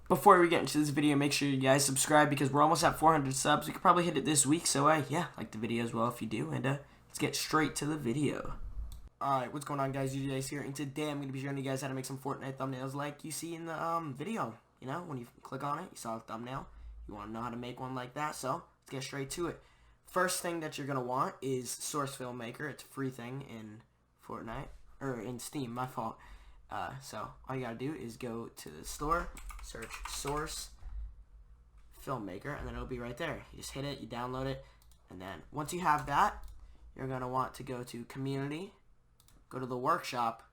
Before we get into this video, make sure you guys subscribe because we're almost at 400 subs. We could probably hit it this week, so yeah, like the video as well if you do. And let's get straight to the video. Alright, what's going on, guys? You guys here, and today I'm going to be showing you guys how to make some Fortnite thumbnails like you see in the video. You know, when you click on it, you saw the thumbnail. You want to know how to make one like that, so let's get straight to it. First thing that you're going to want is Source Filmmaker. It's a free thing in Fortnite, or in Steam, my fault. So all you gotta do is go to the store, search Source Filmmaker, and then it'll be right there. You just hit it, you download it, and then once you have that, you're gonna want to go to Community, go to the Workshop,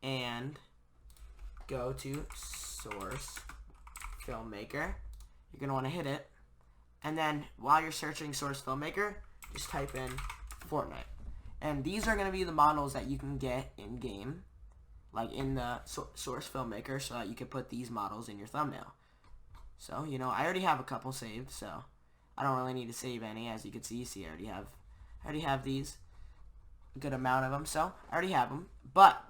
and go to Source Filmmaker. You're gonna want to hit it, and then while you're searching Source Filmmaker, just type in Fortnite. And these are going to be the models that you can get in-game, like in the Source Filmmaker, so that you can put these models in your thumbnail. So, you know, I already have a couple saved, so I don't really need to save any. As you can see, I already have these, a good amount of them, so I already have them. But,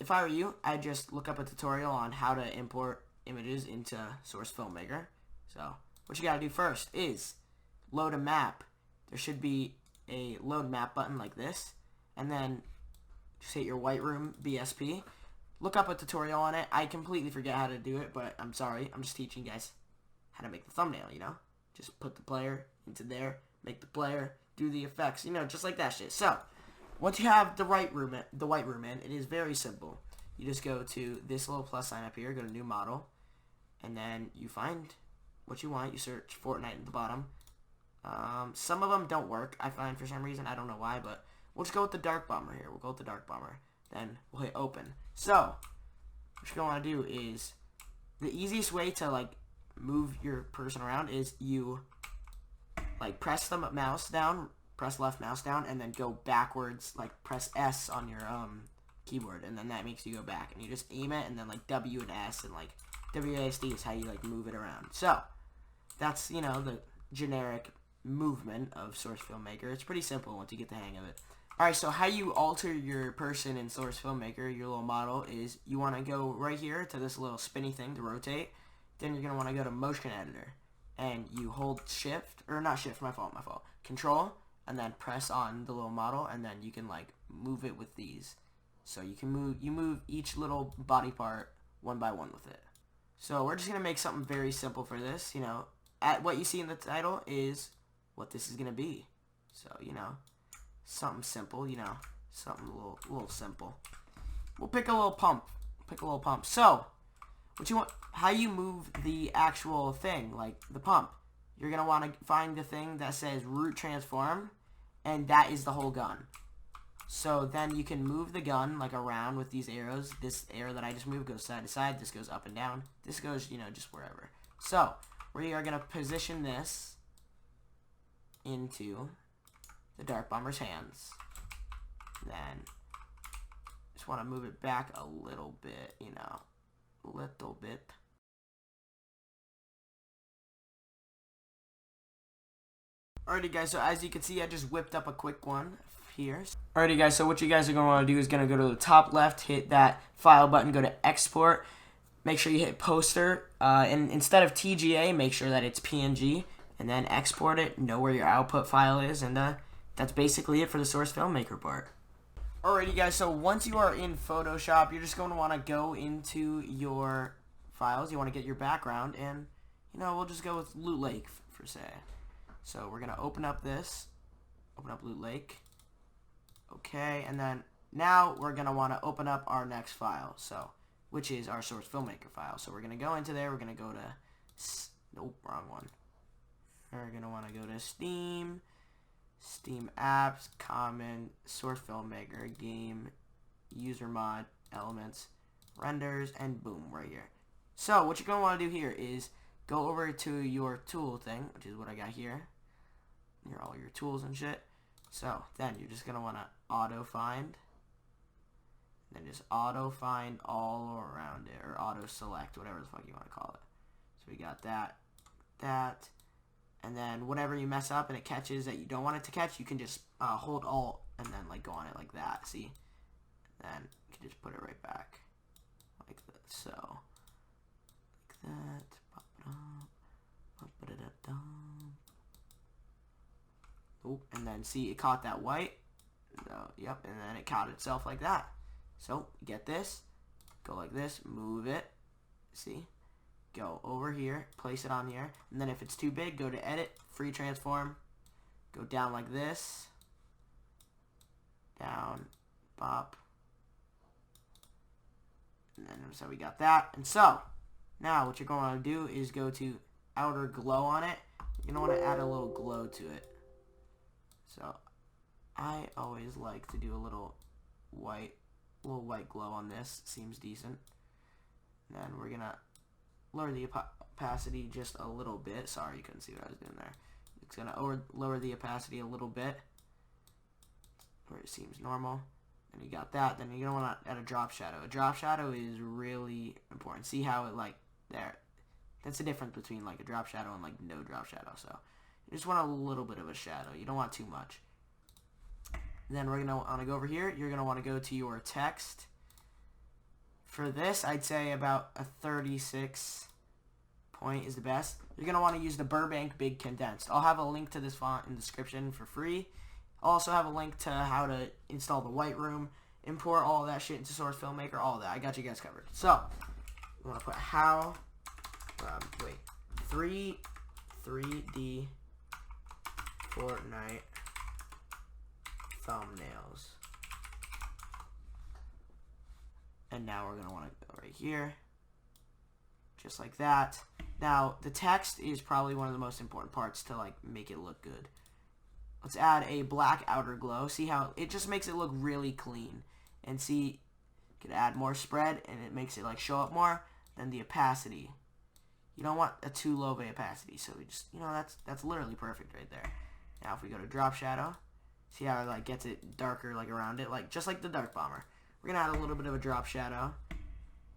if I were you, I'd just look up a tutorial on how to import images into Source Filmmaker. So, what you got to do first is load a map. There should be a load map button like this, and then just hit your Whiteroom BSP. Look up a tutorial on it. I completely forget how to do it, but I'm sorry. I'm just teaching you guys how to make the thumbnail, you know? Just put the player into there, make the player, do the effects, you know, just like that shit. So, once you have the Whiteroom in, it is very simple. You just go to this little plus sign up here, go to New Model, and then you find what you want. You search Fortnite at the bottom. Some of them don't work, I find, for some reason. I don't know why, but we'll just go with the Dark Bomber here. We'll go with the Dark Bomber. Then we'll hit open. So, what you're going to want to do is, the easiest way to, like, move your person around is you, like, press the mouse down, press left mouse down, and then go backwards, like, press S on your, keyboard, and then that makes you go back. And you just aim it, and then, like, W and S, and, like, WASD is how you, like, move it around. So, that's, you know, the generic movement of Source Filmmaker. It's pretty simple once you get the hang of it. Alright, so how you alter your person in Source Filmmaker, your little model, is you want to go right here to this little spinny thing to rotate. Then you're going to want to go to Motion Editor, and you hold Shift, or not Shift, my fault, Control, and then press on the little model, and then you can, like, move it with these. So you can move each little body part one by one with it. So we're just going to make something very simple for this, you know. What you see in the title is what this is going to be. So, you know, something simple, you know, something a little simple. We'll pick a little pump. So, how you move the actual thing, like the pump. You're going to want to find the thing that says root transform, and that is the whole gun. So then you can move the gun, like, around with these arrows. This arrow that I just moved goes side to side. This goes up and down. This goes, you know, just wherever. So, we are going to position this into the Dark Bomber's hands. Then just want to move it back a little bit, you know, a little bit. Alrighty guys, so as you can see, I just whipped up a quick one here. Alrighty guys, so what you guys are going to want to do is going to go to the top left, hit that file button, go to export, make sure you hit poster, and instead of TGA, make sure that it's PNG. And then export it, know where your output file is, and that's basically it for the Source Filmmaker part. Alrighty guys, so once you are in Photoshop, you're just going to want to go into your files. You want to get your background, and, you know, we'll just go with Loot Lake, for say. So we're going to open up Loot Lake. Okay, and then now we're going to want to open up our next file, so, which is our Source Filmmaker file. So we're going to go into there, we're going to go to, nope, wrong one. We're going to want to go to Steam, Steam Apps, Common, Source Filmmaker, Game, User Mod, Elements, Renders, and boom, right here. So, what you're going to want to do here is go over to your tool thing, which is what I got here. Here are all your tools and shit. So, then you're just going to want to auto-find, then just auto-find all around it, or auto-select, whatever the fuck you want to call it. So, we got that, and then whenever you mess up and it catches that you don't want it to catch, you can just hold Alt and then, like, go on it like that, see? Then you can just put it right back like this. So then see it caught that white. So, yep, and then it caught itself like that. So get this, go like this, move it, see, go over here, place it on here, and then if it's too big, go to edit, free transform, go down like this, down, bop, and then so we got that. And so now what you're going to do is go to outer glow on it. You're going to want to add a little glow to it. So I always like to do a little white glow on this. Seems decent. And then we're going to lower the opacity just a little bit. Sorry, you couldn't see what I was doing there. It's going to lower the opacity a little bit where it seems normal. And you got that. Then you're going to want to add a drop shadow. A drop shadow is really important. See how it like there. That's the difference between like a drop shadow and like no drop shadow. So you just want a little bit of a shadow. You don't want too much. Then we're going to want to go over here. You're going to want to go to your text. For this, I'd say about a 36 point is the best. You're going to want to use the Burbank Big Condensed. I'll have a link to this font in the description for free. I'll also have a link to how to install the Lightroom, import all that shit into Source Filmmaker, all that. I got you guys covered. So, we want to put how, 3D Fortnite thumbnails. And now we're going to want to go right here, just like that. Now, the text is probably one of the most important parts to like make it look good. Let's add a black outer glow. See how it just makes it look really clean. And see, you could add more spread and it makes it like show up more. Then the opacity. You don't want a too low of a opacity. So we just, that's literally perfect right there. Now if we go to drop shadow, see how it like gets it darker like around it, like just like the Dark Bomber. We're gonna add a little bit of a drop shadow.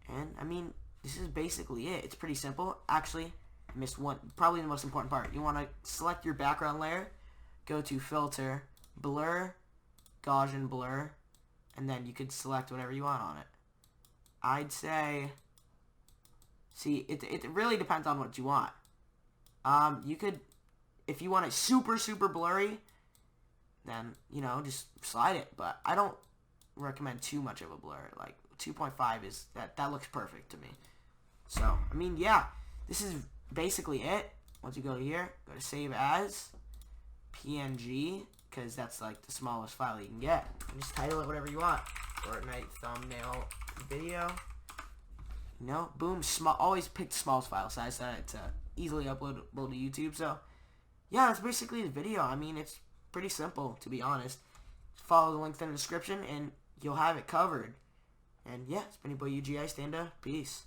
And I mean, this is basically it. It's pretty simple. Actually, I missed one, probably the most important part. You want to select your background layer. Go to filter, blur, Gaussian blur, and then you could select whatever you want on it. I'd say, see, it really depends on what you want. You could, if you want it super, super blurry, then, just slide it. But I don't recommend too much of a blur. Like, 2.5 is, that looks perfect to me. So, I mean, yeah, this is basically it. Once you go here, go to save as PNG, because that's like the smallest file you can get. And just title it whatever you want. Fortnite thumbnail video. Boom. Small. Always pick the smallest file size so it's easily uploadable to YouTube. So, yeah, that's basically the video. I mean, it's pretty simple, to be honest. Follow the link in the description, and you'll have it covered. And, yeah, it's been your boy UGI. Stand up. Peace.